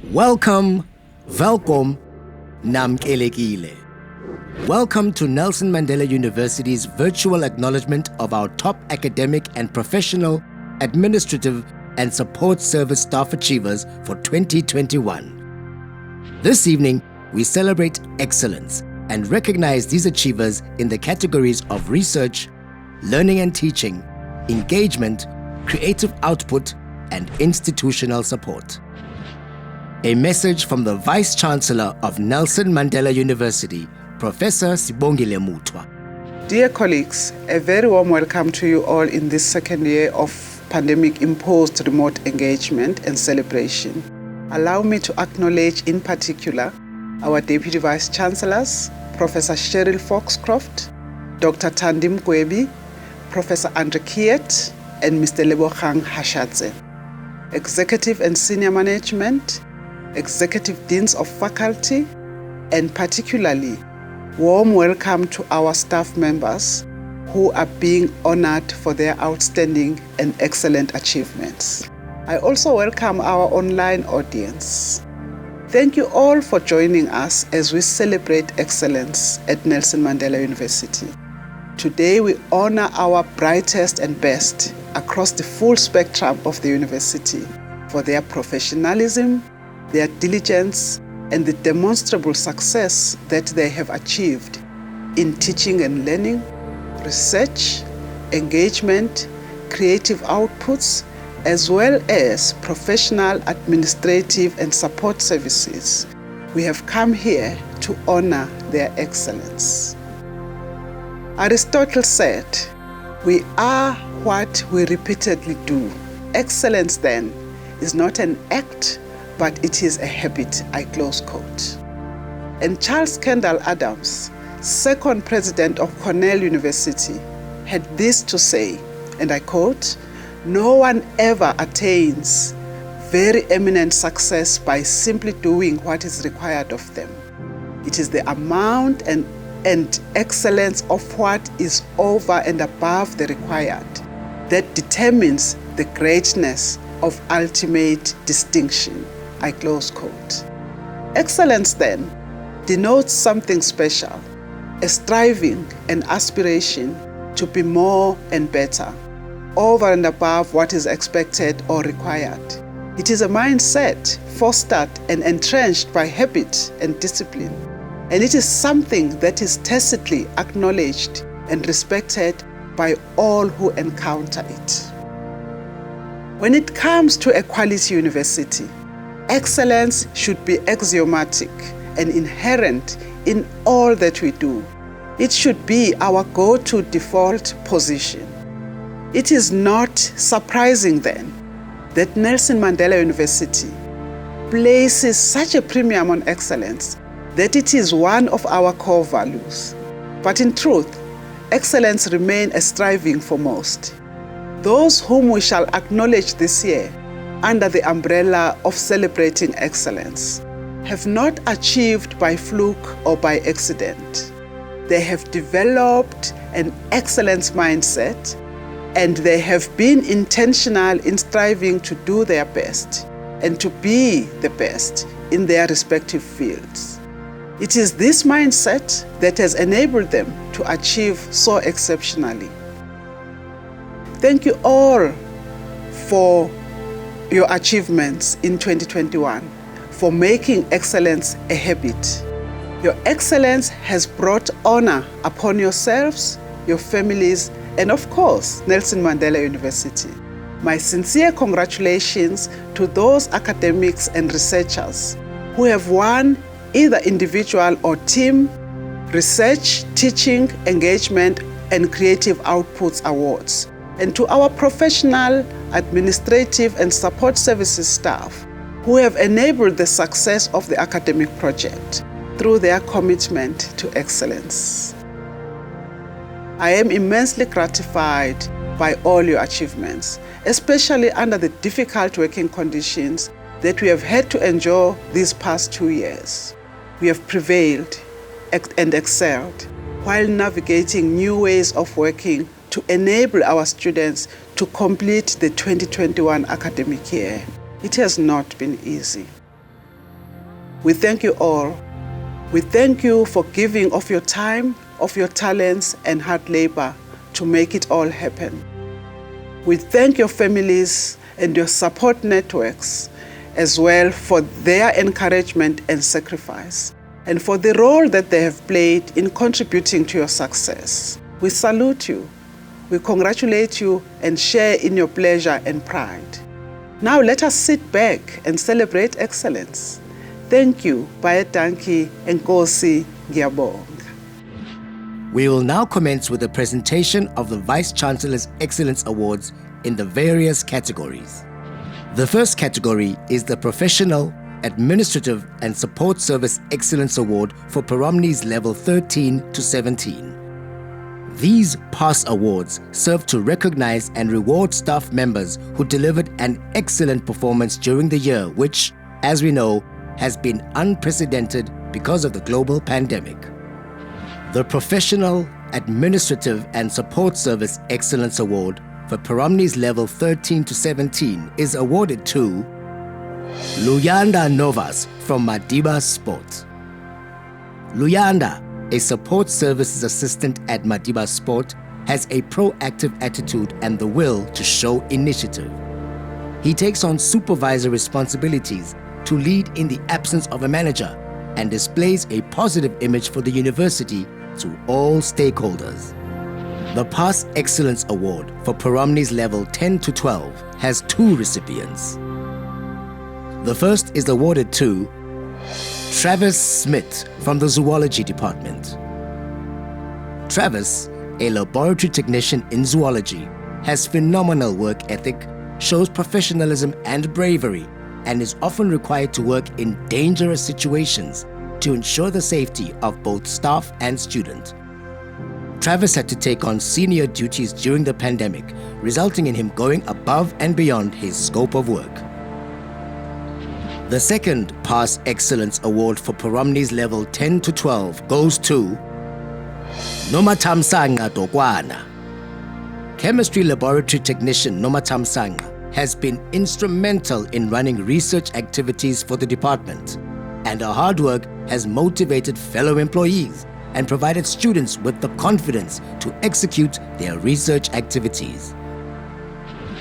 Welcome, welkom, namkelekile. Welcome to Nelson Mandela University's virtual acknowledgement of our top academic and professional, administrative and support service staff achievers for 2021. This evening, we celebrate excellence and recognize these achievers in the categories of research, learning and teaching, engagement, creative output, and institutional support. A message from the Vice-Chancellor of Nelson Mandela University, Professor Sibongile Mutwa. Dear colleagues, a very warm welcome to you all in this second year of pandemic-imposed remote engagement and celebration. Allow me to acknowledge in particular our Deputy Vice-Chancellors, Professor Cheryl Foxcroft, Dr. Tandim Kwebi, Professor Andre Kiet, and Mr. Lebogang Hashatse. Executive and senior management, executive deans of faculty, and particularly warm welcome to our staff members who are being honored for their outstanding and excellent achievements. I also welcome our online audience. Thank you all for joining us as we celebrate excellence at Nelson Mandela University. Today we honor our brightest and best across the full spectrum of the university for their professionalism, their diligence, and the demonstrable success that they have achieved in teaching and learning, research, engagement, creative outputs, as well as professional, administrative, and support services. We have come here to honor their excellence. Aristotle said, "We are what we repeatedly do." Excellence, then, is not an act, but it is a habit, I close quote. And Charles Kendall Adams, second president of Cornell University, had this to say, and I quote, "No one ever attains very eminent success by simply doing what is required of them. It is the amount and excellence of what is over and above the required that determines the greatness of ultimate distinction." I close quote. Excellence, then, denotes something special, a striving and aspiration to be more and better, over and above what is expected or required. It is a mindset fostered and entrenched by habit and discipline, and it is something that is tacitly acknowledged and respected by all who encounter it. When it comes to a quality university, excellence should be axiomatic and inherent in all that we do. It should be our go-to default position. It is not surprising then that Nelson Mandela University places such a premium on excellence that it is one of our core values. But in truth, excellence remains a striving for most. Those whom we shall acknowledge this year under the umbrella of celebrating excellence have not achieved by fluke or by accident. They have developed an excellence mindset, and they have been intentional in striving to do their best and to be the best in their respective fields. It is this mindset that has enabled them to achieve so exceptionally. Thank you all for your achievements in 2021, for making excellence a habit. Your excellence has brought honor upon yourselves, your families, and of course, Nelson Mandela University. My sincere congratulations to those academics and researchers who have won either individual or team research, teaching, engagement, and creative outputs awards, and to our professional, administrative, and support services staff who have enabled the success of the academic project through their commitment to excellence. I am immensely gratified by all your achievements, especially under the difficult working conditions that we have had to endure these past 2 years. We have prevailed and excelled while navigating new ways of working to enable our students to complete the 2021 academic year. It has not been easy. We thank you all. We thank you for giving of your time, of your talents and hard labor to make it all happen. We thank your families and your support networks as well for their encouragement and sacrifice, and for the role that they have played in contributing to your success. We salute you, we congratulate you and share in your pleasure and pride. Now let us sit back and celebrate excellence. Thank you, Bayetanki Nkosi Ngiyabonga. We will now commence with the presentation of the Vice-Chancellor's Excellence Awards in the various categories. The first category is the Professional, Administrative and Support Service Excellence Award for Paromni's Level 13 to 17. These PASS awards serve to recognize and reward staff members who delivered an excellent performance during the year, which, as we know, has been unprecedented because of the global pandemic. The Professional, Administrative and Support Service Excellence Award for Paromni's Level 13 to 17 is awarded to Luyanda Novas from Madiba Sport. Luyanda, a support services assistant at Madiba Sport, has a proactive attitude and the will to show initiative. He takes on supervisor responsibilities to lead in the absence of a manager and displays a positive image for the university to all stakeholders. The PASS Excellence Award for Paromni's Level 10 to 12 has two recipients. The first is awarded to Travis Smith from the Zoology Department. Travis, a laboratory technician in zoology, has phenomenal work ethic, shows professionalism and bravery, and is often required to work in dangerous situations to ensure the safety of both staff and student. Travis had to take on senior duties during the pandemic, resulting in him going above and beyond his scope of work. The second PASS Excellence Award for Paromni's Level 10 to 12 goes to Nomathamsanga Dokwana. Chemistry laboratory technician Nomathamsanga has been instrumental in running research activities for the department, and her hard work has motivated fellow employees and provided students with the confidence to execute their research activities.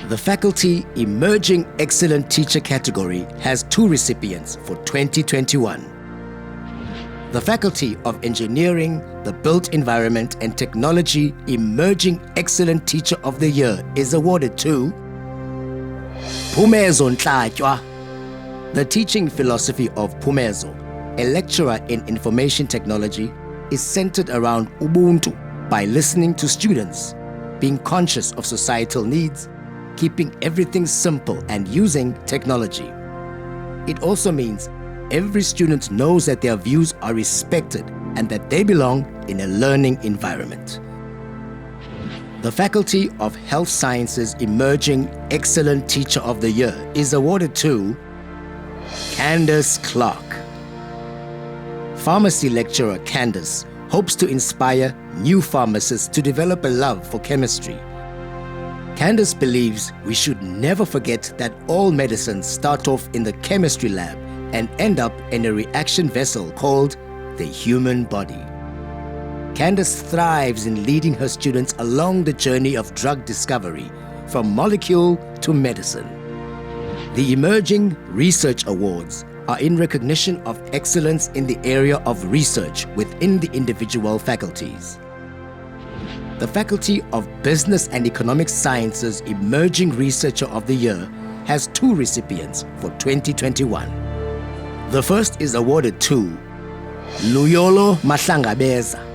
The Faculty Emerging Excellent Teacher category has two recipients for 2021. The Faculty of Engineering, the Built Environment and Technology Emerging Excellent Teacher of the Year is awarded to Phumezo Nhlatywa. The teaching philosophy of Phumezo, a lecturer in information technology, is centered around Ubuntu by listening to students, being conscious of societal needs, keeping everything simple and using technology. It also means every student knows that their views are respected and that they belong in a learning environment. The Faculty of Health Sciences Emerging Excellent Teacher of the Year is awarded to Candace Clark. Pharmacy lecturer Candace hopes to inspire new pharmacists to develop a love for chemistry. Candace believes we should never forget that all medicines start off in the chemistry lab and end up in a reaction vessel called the human body. Candace thrives in leading her students along the journey of drug discovery, from molecule to medicine. The Emerging Research Awards are in recognition of excellence in the area of research within the individual faculties. The Faculty of Business and Economic Sciences Emerging Researcher of the Year has two recipients for 2021. The first is awarded to Luyolo Mahlangabeza.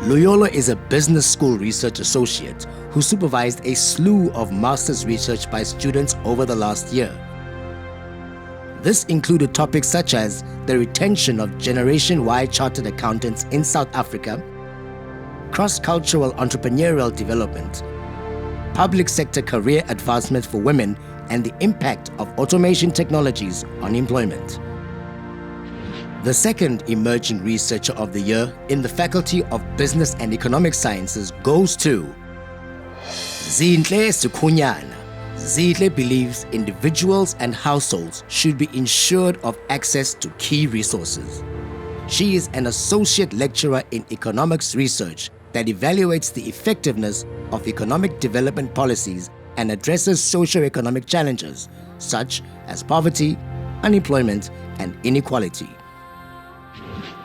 Luyolo is a business school research associate who supervised a slew of master's research by students over the last year. This included topics such as the retention of Generation Y chartered accountants in South Africa, cross-cultural entrepreneurial development, public sector career advancement for women, and the impact of automation technologies on employment. The second Emerging Researcher of the Year in the Faculty of Business and Economic Sciences goes to Zinhle Sukhunyana, Zidle believes individuals and households should be ensured of access to key resources. She is an associate lecturer in economics research that evaluates the effectiveness of economic development policies and addresses socio-economic challenges such as poverty, unemployment, and inequality.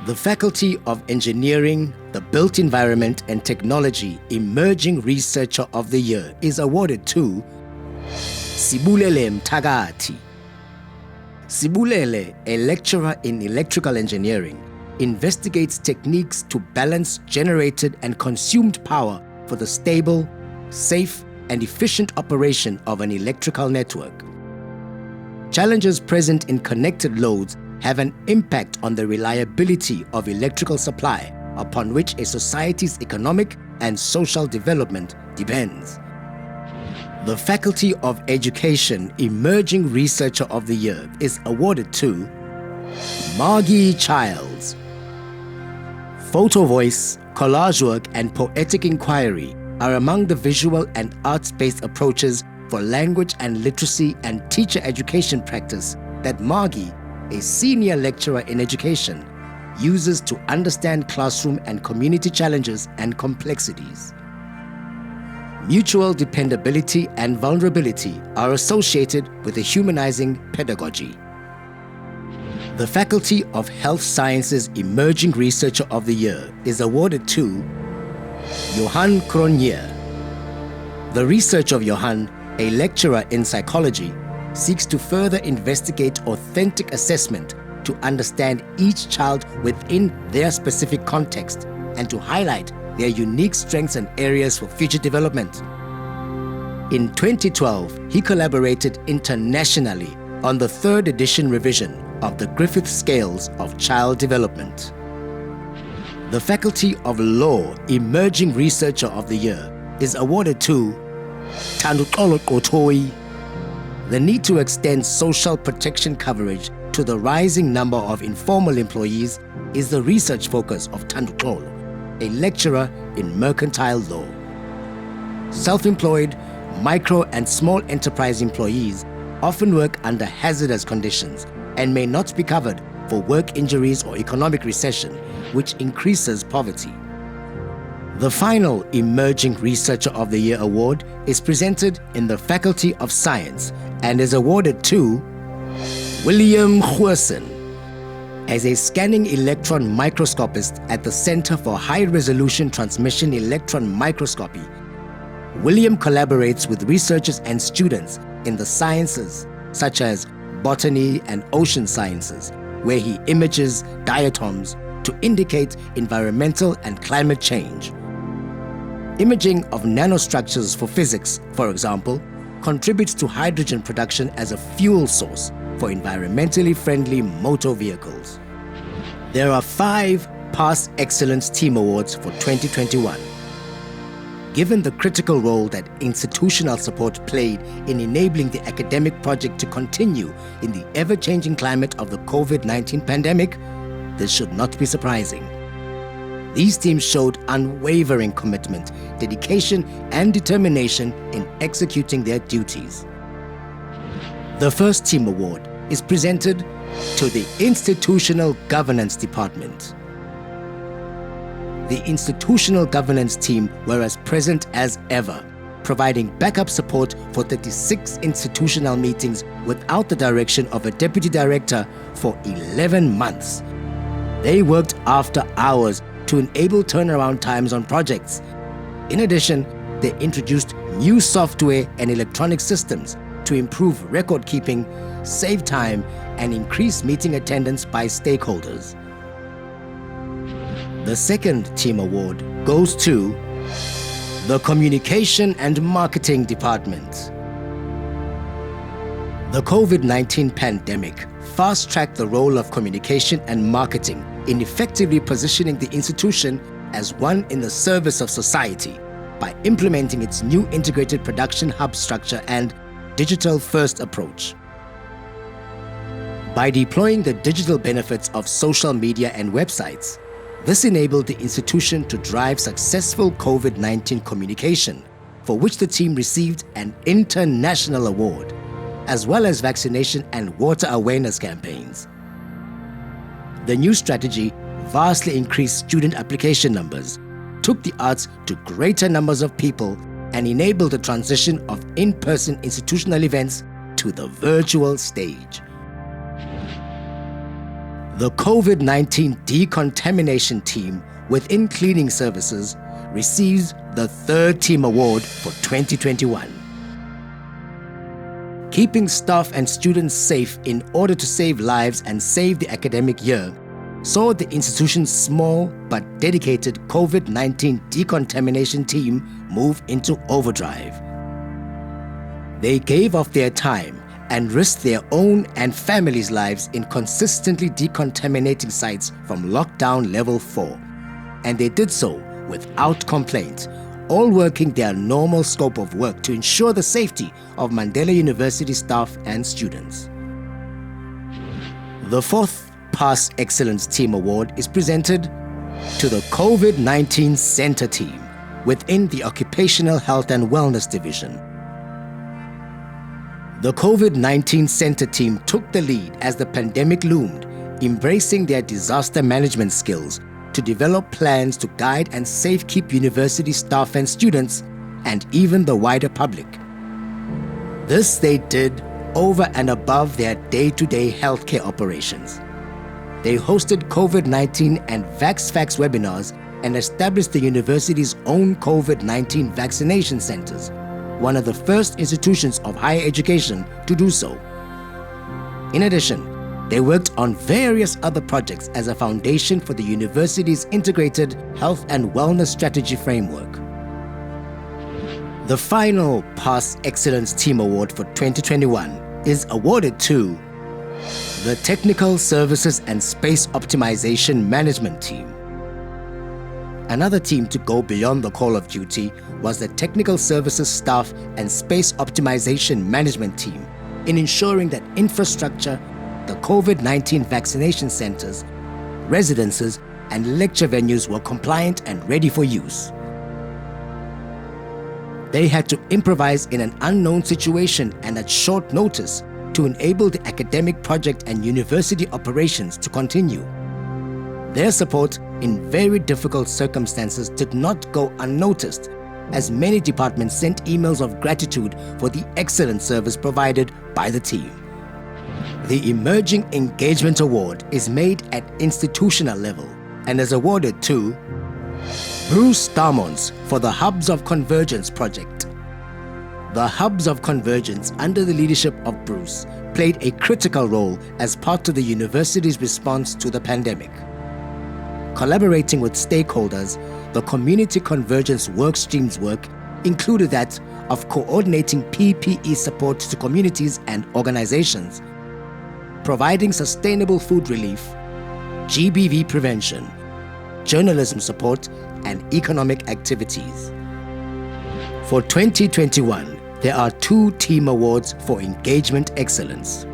The Faculty of Engineering, the Built Environment and Technology Emerging Researcher of the Year is awarded to Sibulele Mthakathi. Sibulele, a lecturer in electrical engineering, investigates techniques to balance generated and consumed power for the stable, safe, and efficient operation of an electrical network. Challenges present in connected loads have an impact on the reliability of electrical supply upon which a society's economic and social development depends. The Faculty of Education Emerging Researcher of the Year is awarded to Margie Childs. Photo voice, collage work, and poetic inquiry are among the visual and arts-based approaches for language and literacy and teacher education practice that Margie, a senior lecturer in education, uses to understand classroom and community challenges and complexities. Mutual dependability and vulnerability are associated with a humanizing pedagogy. The Faculty of Health Sciences Emerging Researcher of the Year is awarded to Johan Cronje. The research of Johan, a lecturer in psychology, seeks to further investigate authentic assessment to understand each child within their specific context and to highlight their unique strengths and areas for future development. In 2012, he collaborated internationally on the 3rd edition revision of the Griffith Scales of Child Development. The Faculty of Law Emerging Researcher of the Year is awarded to Thanduxolo Qothoyi. The need to extend social protection coverage to the rising number of informal employees is the research focus of Thanduxolo, a lecturer in mercantile law. Self-employed, micro and small enterprise employees often work under hazardous conditions and may not be covered for work injuries or economic recession, which increases poverty. The final Emerging Researcher of the Year award is presented in the Faculty of Science and is awarded to William Goosen. As a scanning electron microscopist at the Center for High-Resolution Transmission Electron Microscopy, William collaborates with researchers and students in the sciences such as botany and ocean sciences, where he images diatoms to indicate environmental and climate change. Imaging of nanostructures for physics, for example, contributes to hydrogen production as a fuel source for environmentally friendly motor vehicles. There are 5 Past Excellence Team Awards for 2021. Given the critical role that institutional support played in enabling the academic project to continue in the ever-changing climate of the COVID-19 pandemic, this should not be surprising. These teams showed unwavering commitment, dedication, and determination in executing their duties. The first team award is presented to the Institutional Governance Department. The Institutional Governance team were as present as ever, providing backup support for 36 institutional meetings without the direction of a deputy director for 11 months. They worked after hours to enable turnaround times on projects. In addition, they introduced new software and electronic systems to improve record keeping, save time, and increase meeting attendance by stakeholders. The second team award goes to the Communication and Marketing Department. The COVID-19 pandemic fast-tracked the role of communication and marketing in effectively positioning the institution as one in the service of society by implementing its new integrated production hub structure and digital-first approach. By deploying the digital benefits of social media and websites, this enabled the institution to drive successful COVID-19 communication, for which the team received an international award, as well as vaccination and water awareness campaigns. The new strategy vastly increased student application numbers, took the arts to greater numbers of people, and enabled the transition of in-person institutional events to the virtual stage. The COVID-19 decontamination team within cleaning services receives the third team award for 2021. Keeping staff and students safe in order to save lives and save the academic year saw the institution's small but dedicated COVID-19 decontamination team move into overdrive. They gave of their time and risked their own and families' lives in consistently decontaminating sites from lockdown level 4. And they did so without complaint, all working their normal scope of work to ensure the safety of Mandela University staff and students. The fourth Past Excellence Team Award is presented to the COVID-19 Center Team within the Occupational Health and Wellness Division. The COVID-19 Center team took the lead as the pandemic loomed, embracing their disaster management skills to develop plans to guide and safekeep university staff and students, and even the wider public. This they did over and above their day-to-day healthcare operations. They hosted COVID-19 and VaxFax webinars and established the university's own COVID-19 vaccination centers, one of the first institutions of higher education to do so. In addition, they worked on various other projects as a foundation for the university's integrated health and wellness strategy framework. The final Past Excellence Team Award for 2021 is awarded to the Technical Services and Space Optimization Management Team. Another team to go beyond the call of duty was the Technical Services Staff and Space Optimization Management Team in ensuring that infrastructure, the COVID-19 vaccination centers, residences, and lecture venues were compliant and ready for use. They had to improvise in an unknown situation and at short notice to enable the academic project and university operations to continue. Their support in very difficult circumstances did not go unnoticed, as many departments sent emails of gratitude for the excellent service provided by the team. The Emerging Engagement Award is made at institutional level and is awarded to Bruce Darmons for the Hubs of Convergence project. The Hubs of Convergence, under the leadership of Bruce, played a critical role as part of the university's response to the pandemic. Collaborating with stakeholders, the Community Convergence Workstream's work included that of coordinating PPE support to communities and organizations, providing sustainable food relief, GBV prevention, journalism support, and economic activities. For 2021, there are 2 team awards for engagement excellence.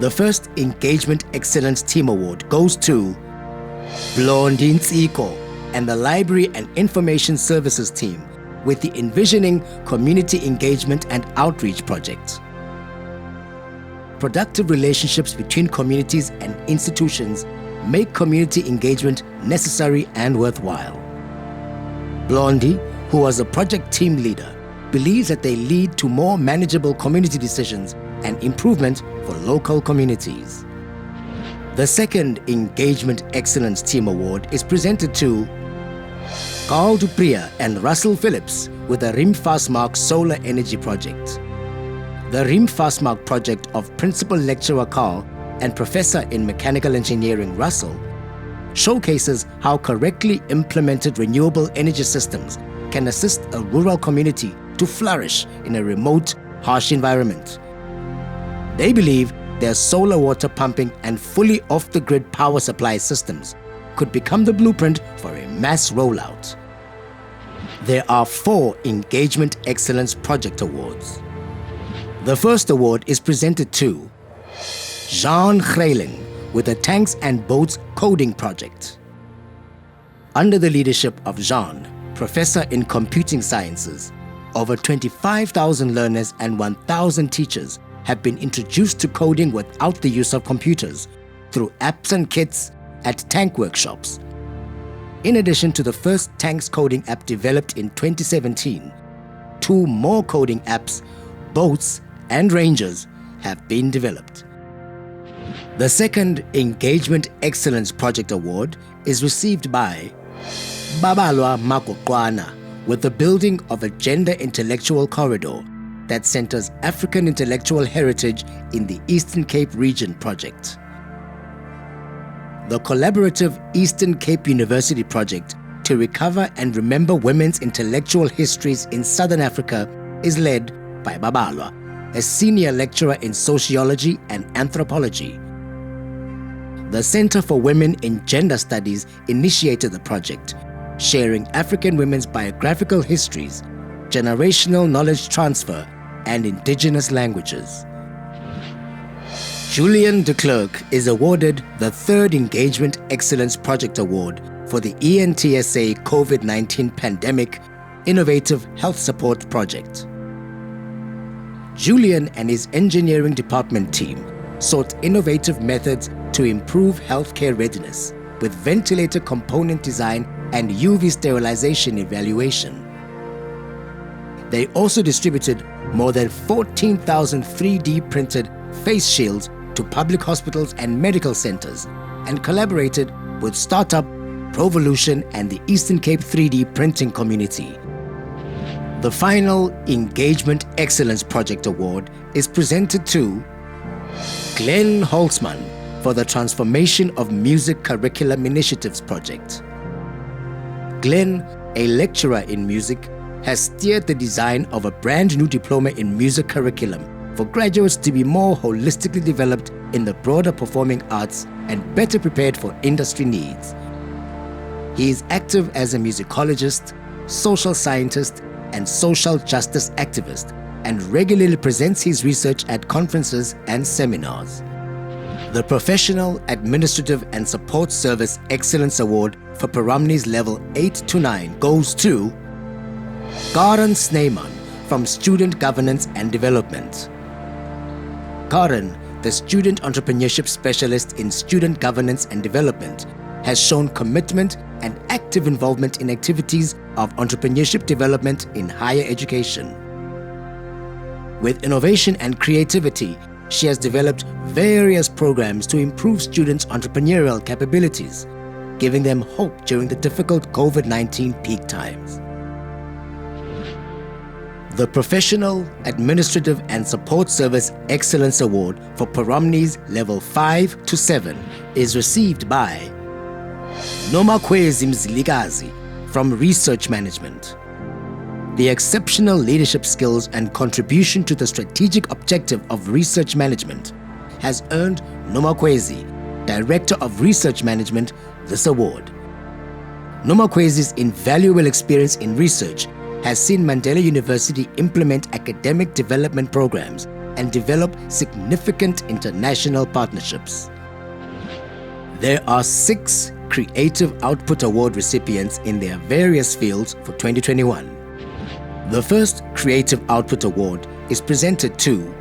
The first Engagement Excellence Team Award goes to Blondie Ntsiko and the Library and Information Services team with the Envisioning Community Engagement and Outreach project. Productive relationships between communities and institutions make community engagement necessary and worthwhile. Blondie, who was a project team leader, believes that they lead to more manageable community decisions and improvement for local communities. The second Engagement Excellence Team Award is presented to Carl Dupriya and Russell Phillips with the Rim Fastmark Solar Energy Project. The Rim Fastmark project of Principal Lecturer Carl and Professor in Mechanical Engineering Russell showcases how correctly implemented renewable energy systems can assist a rural community to flourish in a remote, harsh environment. They believe their solar water pumping and fully off-the-grid power supply systems could become the blueprint for a mass rollout. There are 4 Engagement Excellence Project Awards. The first award is presented to Jean Greyling with the Tanks and Boats Coding Project. Under the leadership of Jean, professor in computing sciences, over 25,000 learners and 1,000 teachers have been introduced to coding without the use of computers through apps and kits at tank workshops. In addition to the first tanks coding app developed in 2017, 2 more coding apps, boats and rangers, have been developed. The second Engagement Excellence Project Award is received by Babalwa Makoqwana with the building of a gender intellectual corridor that centers African intellectual heritage in the Eastern Cape Region project. The collaborative Eastern Cape University project to recover and remember women's intellectual histories in Southern Africa is led by Babalwa, a senior lecturer in sociology and anthropology. The Center for Women in Gender Studies initiated the project, sharing African women's biographical histories, generational knowledge transfer, and indigenous languages. Julian de Klerk is awarded the 3rd Engagement Excellence Project Award for the ENTSA COVID-19 Pandemic Innovative Health Support Project. Julian and his engineering department team sought innovative methods to improve healthcare readiness with ventilator component design and UV sterilization evaluation. They also distributed more than 14,000 3D printed face shields to public hospitals and medical centers and collaborated with startup Provolution and the Eastern Cape 3D printing community. The final Engagement Excellence Project Award is presented to Glenn Holtzman for the Transformation of Music Curriculum Initiatives project. Glenn, a lecturer in music, has steered the design of a brand new diploma in music curriculum for graduates to be more holistically developed in the broader performing arts and better prepared for industry needs. He is active as a musicologist, social scientist, and social justice activist, and regularly presents his research at conferences and seminars. The Professional, Administrative and Support Service Excellence Award for Paramnis Level 8 to 9 goes to Karen Snyman from Student Governance and Development. Karen, the Student Entrepreneurship Specialist in Student Governance and Development, has shown commitment and active involvement in activities of entrepreneurship development in higher education. With innovation and creativity, she has developed various programs to improve students' entrepreneurial capabilities, giving them hope during the difficult COVID-19 peak times. The Professional, Administrative and Support Service Excellence Award for Paramnis Level 5 to 7 is received by Nomakwezi Mzilikazi from Research Management. The exceptional leadership skills and contribution to the strategic objective of research management has earned Nomakwezi, Director of Research Management, this award. Nomakwezi's invaluable experience in research has seen Mandela University implement academic development programs and develop significant international partnerships. There are 6 Creative Output Award recipients in their various fields for 2021. The first Creative Output Award is presented to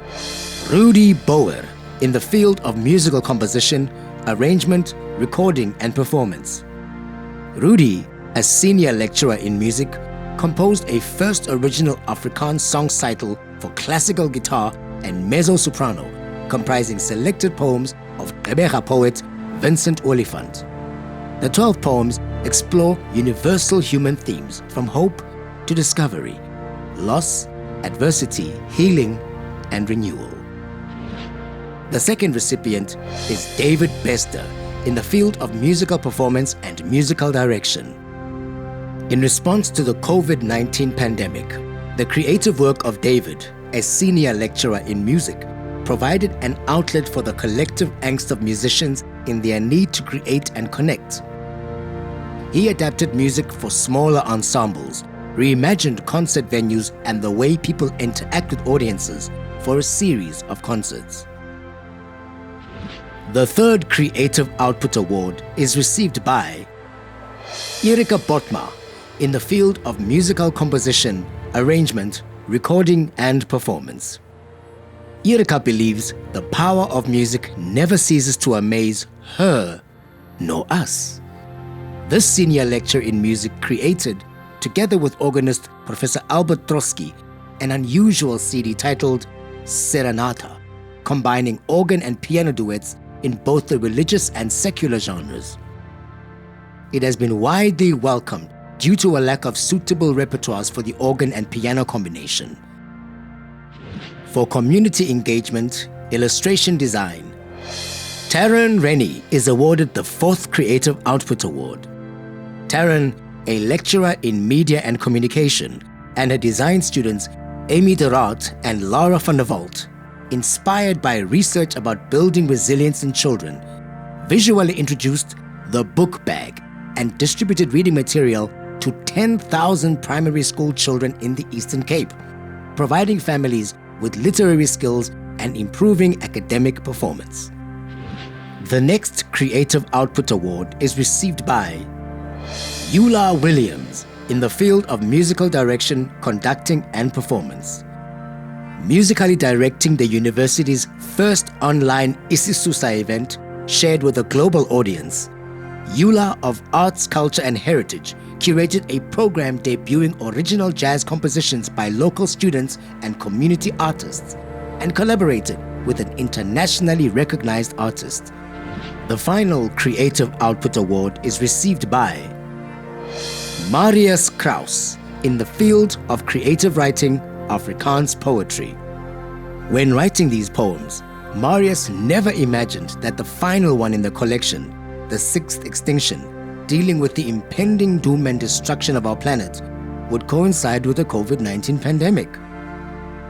Rudy Boer in the field of musical composition, arrangement, recording and performance. Rudy, a senior lecturer in music, composed a first original Afrikaans song cycle for classical guitar and mezzo-soprano, comprising selected poems of Gqeberha poet Vincent Oliphant. The 12 poems explore universal human themes from hope to discovery, loss, adversity, healing, and renewal. The second recipient is David Bester in the field of musical performance and musical direction. In response to the COVID-19 pandemic, the creative work of David, a senior lecturer in music, provided an outlet for the collective angst of musicians in their need to create and connect. He adapted music for smaller ensembles, reimagined concert venues and the way people interact with audiences for a series of concerts. The third Creative Output Award is received by Erika Botma in the field of musical composition, arrangement, recording, and performance. Irika believes the power of music never ceases to amaze her nor us. This senior lecturer in music created, together with organist Professor Albert Trotsky, an unusual CD titled Serenata, combining organ and piano duets in both the religious and secular genres. It has been widely welcomed due to a lack of suitable repertoires for the organ and piano combination. For community engagement, illustration design, Taryn Rennie is awarded the 4th Creative Output Award. Taryn, a lecturer in media and communication, and her design students Amy de Raat and Laura van der Walt, inspired by research about building resilience in children, visually introduced the book bag and distributed reading material to 10,000 primary school children in the Eastern Cape, providing families with literary skills and improving academic performance. The next Creative Output Award is received by Eula Williams in the field of musical direction, conducting, and performance. Musically directing the university's first online isiSusa event shared with a global audience, Eula of Arts, Culture and Heritage curated a program debuting original jazz compositions by local students and community artists and collaborated with an internationally recognized artist. The final Creative Output Award is received by Marius Kraus in the field of creative writing, Afrikaans poetry. When writing these poems, Marius never imagined that the final one in the collection, The 6th Extinction, dealing with the impending doom and destruction of our planet, would coincide with the COVID-19 pandemic.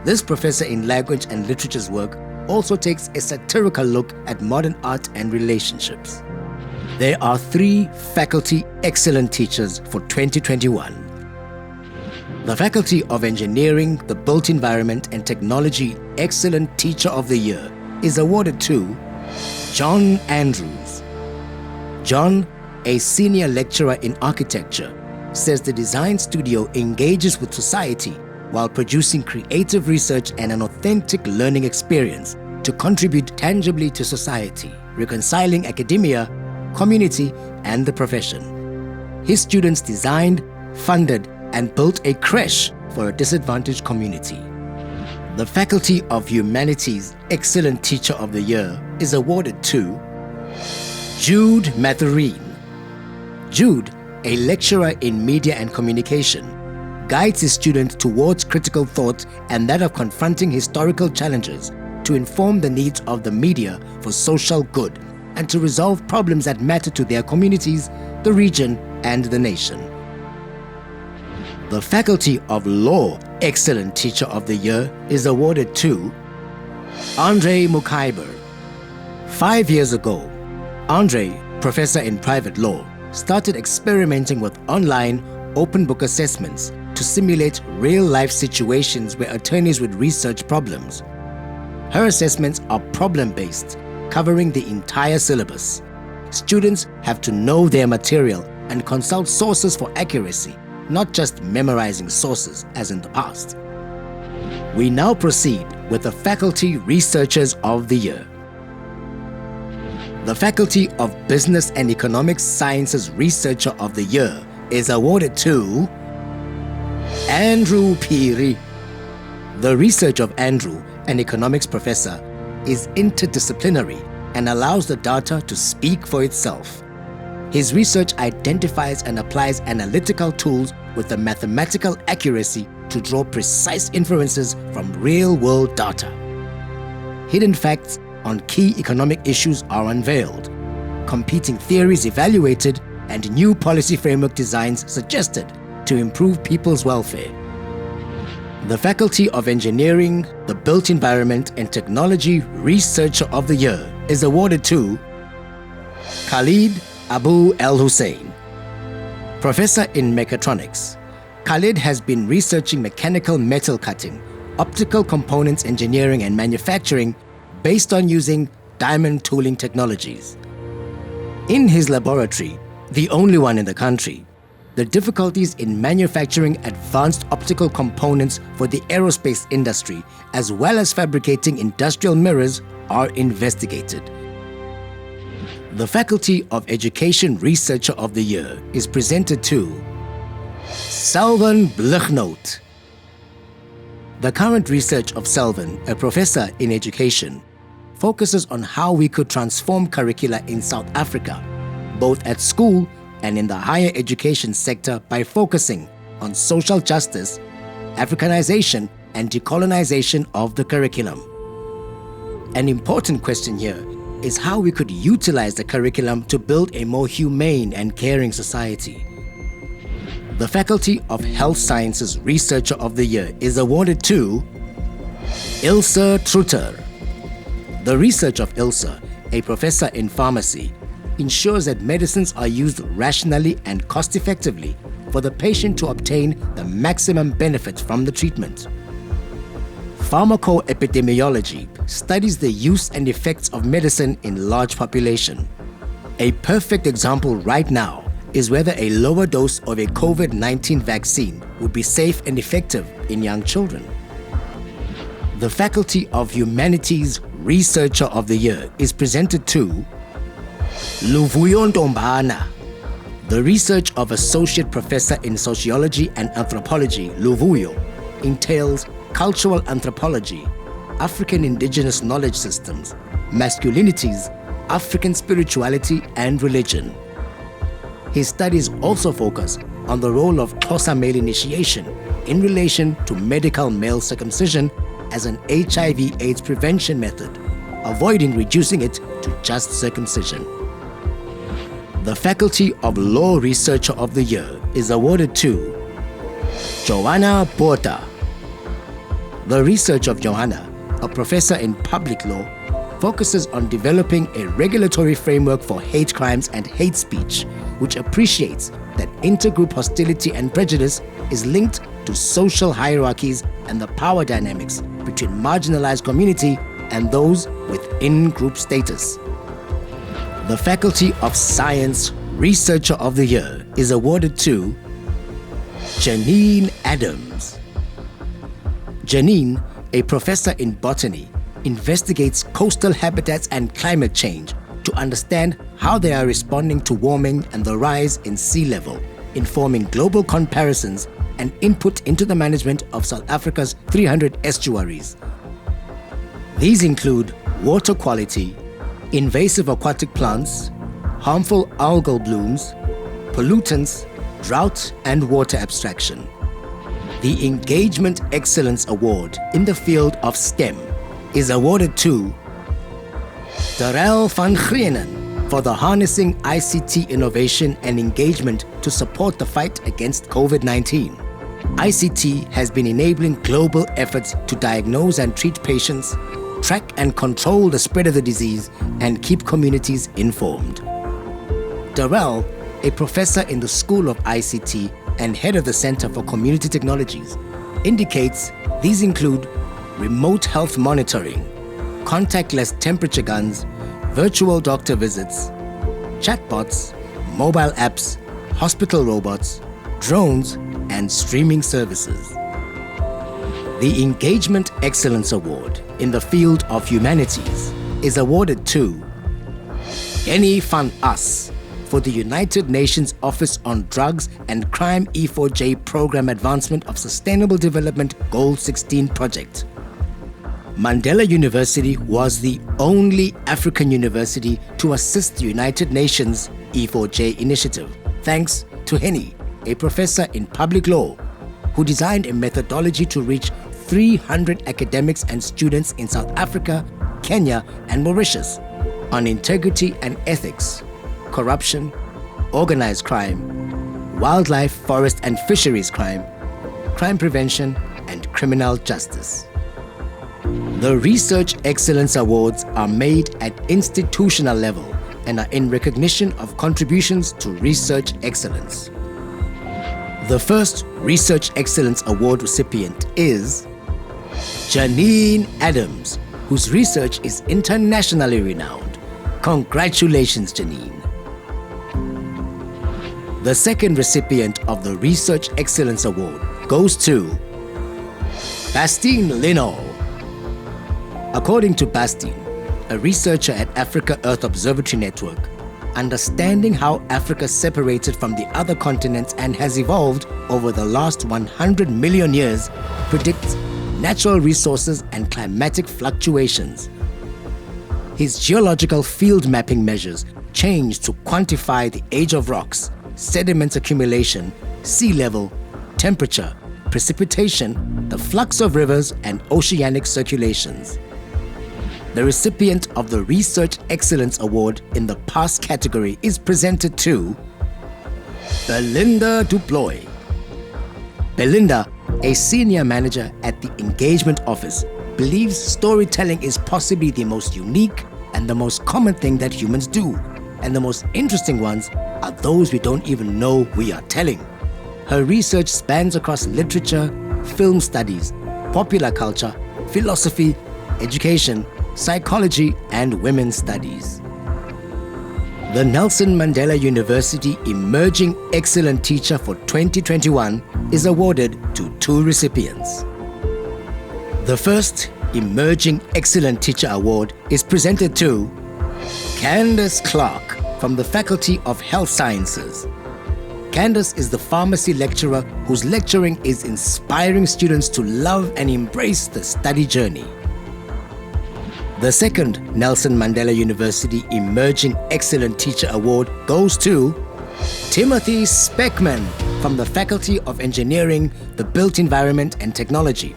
This professor in language and literature's work also takes a satirical look at modern art and relationships. There are 3 Faculty Excellent Teachers for 2021. The Faculty of Engineering, the Built Environment and Technology Excellent Teacher of the Year is awarded to John Andrews. John, a senior lecturer in architecture, says the design studio engages with society while producing creative research and an authentic learning experience to contribute tangibly to society, reconciling academia, community, and the profession. His students designed, funded, and built a creche for a disadvantaged community. The Faculty of Humanities Excellent Teacher of the Year is awarded to Jude Mathurin. Jude, a lecturer in media and communication, guides his students towards critical thought and that of confronting historical challenges to inform the needs of the media for social good and to resolve problems that matter to their communities, the region, and the nation. The Faculty of Law Excellent Teacher of the Year is awarded to Andre Mukaiber. 5 years ago, Andre, professor in private law, started experimenting with online open book assessments to simulate real-life situations where attorneys would research problems. Her assessments are problem-based, covering the entire syllabus. Students have to know their material and consult sources for accuracy, not just memorizing sources as in the past. We now proceed with the Faculty Researchers of the Year. The Faculty of Business and Economics Sciences Researcher of the Year is awarded to Andrew Phiri. The research of Andrew, an economics professor, is interdisciplinary and allows the data to speak for itself. His research identifies and applies analytical tools with the mathematical accuracy to draw precise inferences from real-world data. Hidden facts on key economic issues are unveiled, competing theories evaluated, and new policy framework designs suggested to improve people's welfare. The Faculty of Engineering, the Built Environment and Technology Researcher of the Year is awarded to Khalid Abu El Hussein. Professor in Mechatronics, Khalid has been researching mechanical metal cutting, optical components engineering and manufacturing based on using diamond tooling technologies. In his laboratory, the only one in the country, the difficulties in manufacturing advanced optical components for the aerospace industry, as well as fabricating industrial mirrors, are investigated. The Faculty of Education Researcher of the Year is presented to Selvan Blichnoot. The current research of Selvan, a professor in education, focuses on how we could transform curricula in South Africa, both at school and in the higher education sector, by focusing on social justice, Africanization, and decolonization of the curriculum. An important question here is how we could utilize the curriculum to build a more humane and caring society. The Faculty of Health Sciences Researcher of the Year is awarded to Ilse Trutter. The research of Ilse, a professor in pharmacy, ensures that medicines are used rationally and cost-effectively for the patient to obtain the maximum benefit from the treatment. Pharmacoepidemiology studies the use and effects of medicine in large population. A perfect example right now is whether a lower dose of a COVID-19 vaccine would be safe and effective in young children. The Faculty of Humanities Researcher of the Year is presented to Luvuyo Ntombana. The research of Associate Professor in Sociology and Anthropology, Luvuyo, entails cultural anthropology, African indigenous knowledge systems, masculinities, African spirituality, and religion. His studies also focus on the role of Xhosa male initiation in relation to medical male circumcision as an HIV/AIDS prevention method, avoiding reducing it to just circumcision. The Faculty of Law Researcher of the Year is awarded to Joanna Botha. The research of Joanna, a professor in public law, focuses on developing a regulatory framework for hate crimes and hate speech, which appreciates that intergroup hostility and prejudice is linked to social hierarchies and the power dynamics between marginalized community and those with in-group status. The Faculty of Science Researcher of the Year is awarded to Janine Adams. Janine, a professor in botany, investigates coastal habitats and climate change to understand how they are responding to warming and the rise in sea level, informing global comparisons and input into the management of South Africa's 300 estuaries. These include water quality, invasive aquatic plants, harmful algal blooms, pollutants, drought, and water abstraction. The Engagement Excellence Award in the field of STEM is awarded to Darrell van Grienen for the Harnessing ICT Innovation and Engagement to support the fight against COVID-19. ICT has been enabling global efforts to diagnose and treat patients, track and control the spread of the disease, and keep communities informed. Darrell, a professor in the School of ICT and head of the Center for Community Technologies, indicates these include remote health monitoring, contactless temperature guns, virtual doctor visits, chatbots, mobile apps, hospital robots, drones, and streaming services. The Engagement Excellence Award in the field of humanities is awarded to Henny van As for the United Nations Office on Drugs and Crime E4J Program Advancement of Sustainable Development Goal 16 project. Mandela University was the only African university to assist the United Nations E4J initiative, thanks to Henny, a professor in public law, who designed a methodology to reach 300 academics and students in South Africa, Kenya, and Mauritius on integrity and ethics, corruption, organized crime, wildlife, forest and fisheries crime, crime prevention, and criminal justice. The Research Excellence Awards are made at institutional level and are in recognition of contributions to research excellence. The first Research Excellence Award recipient is Janine Adams, whose research is internationally renowned. Congratulations, Janine. The second recipient of the Research Excellence Award goes to Bastien Lino. According to Bastien, a researcher at Africa Earth Observatory Network, understanding how Africa separated from the other continents and has evolved over the last 100 million years predicts natural resources and climatic fluctuations. His geological field mapping measures change to quantify the age of rocks, sediment accumulation, sea level, temperature, precipitation, the flux of rivers, and oceanic circulations. The recipient of the Research Excellence Award in the Past category is presented to Belinda Duploy. Belinda, a senior manager at the Engagement Office, believes storytelling is possibly the most unique and the most common thing that humans do, and the most interesting ones are those we don't even know we are telling. Her research spans across literature, film studies, popular culture, philosophy, education, psychology, and women's studies. The Nelson Mandela University Emerging Excellent Teacher for 2021 is awarded to 2 recipients. The first Emerging Excellent Teacher Award is presented to Candace Clark from the Faculty of Health Sciences. Candace is the pharmacy lecturer whose lecturing is inspiring students to love and embrace the study journey. The second Nelson Mandela University Emerging Excellent Teacher Award goes to Timothy Speckman from the Faculty of Engineering, the Built Environment and Technology.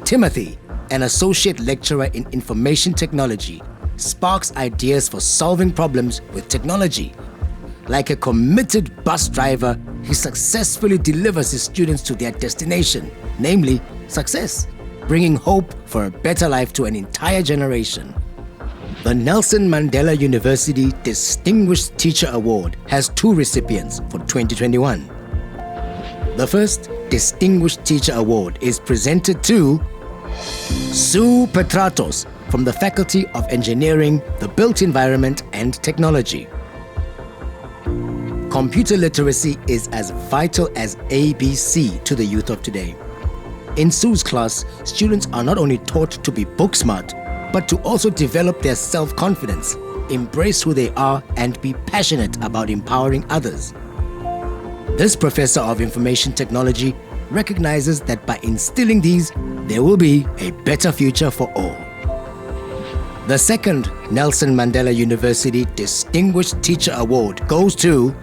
Timothy, an associate lecturer in information technology, sparks ideas for solving problems with technology. Like a committed bus driver, he successfully delivers his students to their destination, namely success, bringing hope for a better life to an entire generation. The Nelson Mandela University Distinguished Teacher Award has 2 recipients for 2021. The first Distinguished Teacher Award is presented to Sue Petratos from the Faculty of Engineering, the Built Environment and Technology. Computer literacy is as vital as ABC to the youth of today. In Sue's class, students are not only taught to be book smart, but to also develop their self-confidence, embrace who they are, and be passionate about empowering others. This professor of information technology recognizes that by instilling these, there will be a better future for all. The second Nelson Mandela University Distinguished Teacher Award goes to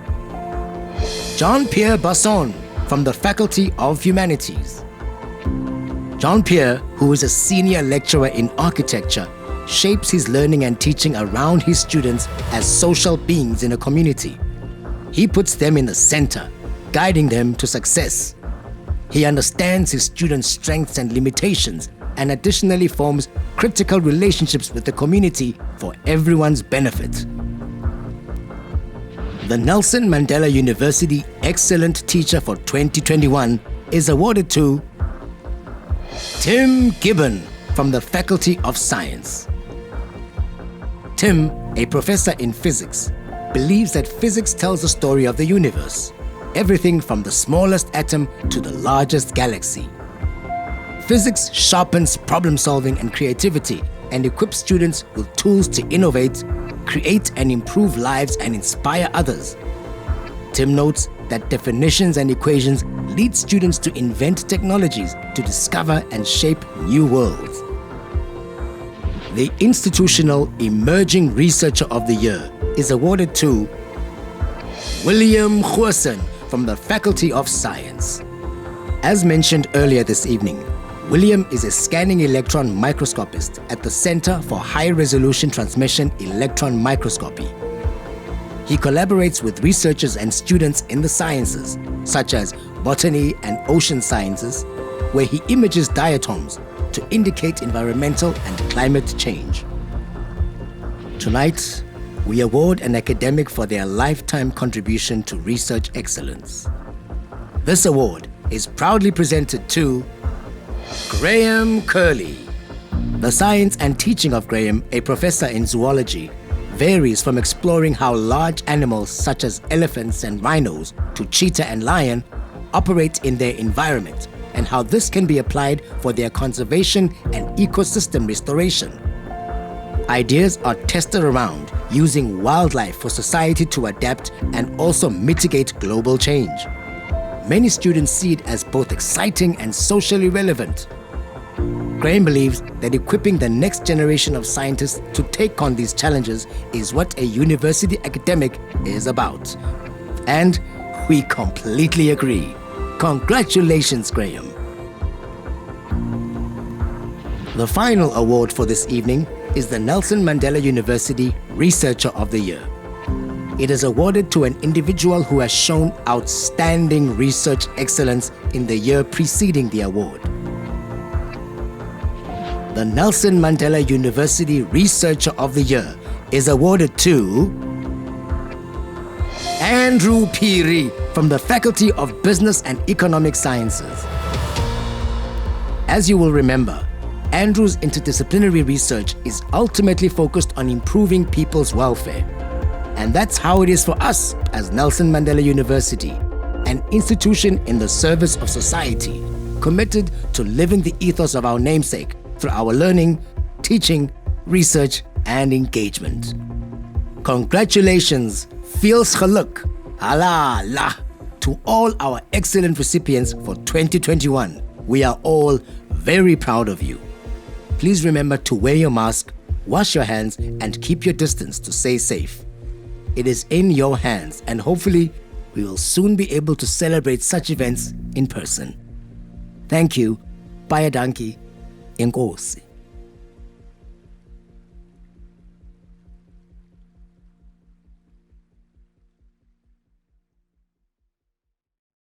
Jean-Pierre Basson from the Faculty of Humanities. Jean-Pierre, who is a senior lecturer in architecture, shapes his learning and teaching around his students as social beings in a community. He puts them in the center, guiding them to success. He understands his students' strengths and limitations, and additionally forms critical relationships with the community for everyone's benefit. The Nelson Mandela University Excellent Teacher for 2021 is awarded to Tim Gibbon from the Faculty of Science. Tim, a professor in physics, believes that physics tells the story of the universe, everything from the smallest atom to the largest galaxy. Physics sharpens problem solving and creativity and equips students with tools to innovate, create and improve lives and inspire others. Tim notes that definitions and equations lead students to invent technologies to discover and shape new worlds. The Institutional Emerging Researcher of the Year is awarded to William Goosen from the Faculty of Science. As mentioned earlier this evening, William is a scanning electron microscopist at the Center for High-Resolution Transmission Electron Microscopy. He collaborates with researchers and students in the sciences, such as botany and ocean sciences, where he images diatoms to indicate environmental and climate change. Tonight, we award an academic for their lifetime contribution to research excellence. This award is proudly presented to Graham Curley. The science and teaching of Graham, a professor in zoology, varies from exploring how large animals such as elephants and rhinos to cheetah and lion operate in their environment and how this can be applied for their conservation and ecosystem restoration. Ideas are tested around using wildlife for society to adapt and also mitigate global change. Many students see it as both exciting and socially relevant. Graham believes that equipping the next generation of scientists to take on these challenges is what a university academic is about. And we completely agree. Congratulations, Graham. The final award for this evening is the Nelson Mandela University Researcher of the Year. It is awarded to an individual who has shown outstanding research excellence in the year preceding the award. The Nelson Mandela University Researcher of the Year is awarded to Andrew Phiri from the Faculty of Business and Economic Sciences. As you will remember, Andrew's interdisciplinary research is ultimately focused on improving people's welfare. And that's how it is for us as Nelson Mandela University, an institution in the service of society, committed to living the ethos of our namesake through our learning, teaching, research, and engagement. Congratulations, feels geluk, halala, to all our excellent recipients for 2021. We are all very proud of you. Please remember to wear your mask, wash your hands, and keep your distance to stay safe. It is in your hands, and hopefully we will soon be able to celebrate such events in person. Thank you. Baie dankie. Enkosi.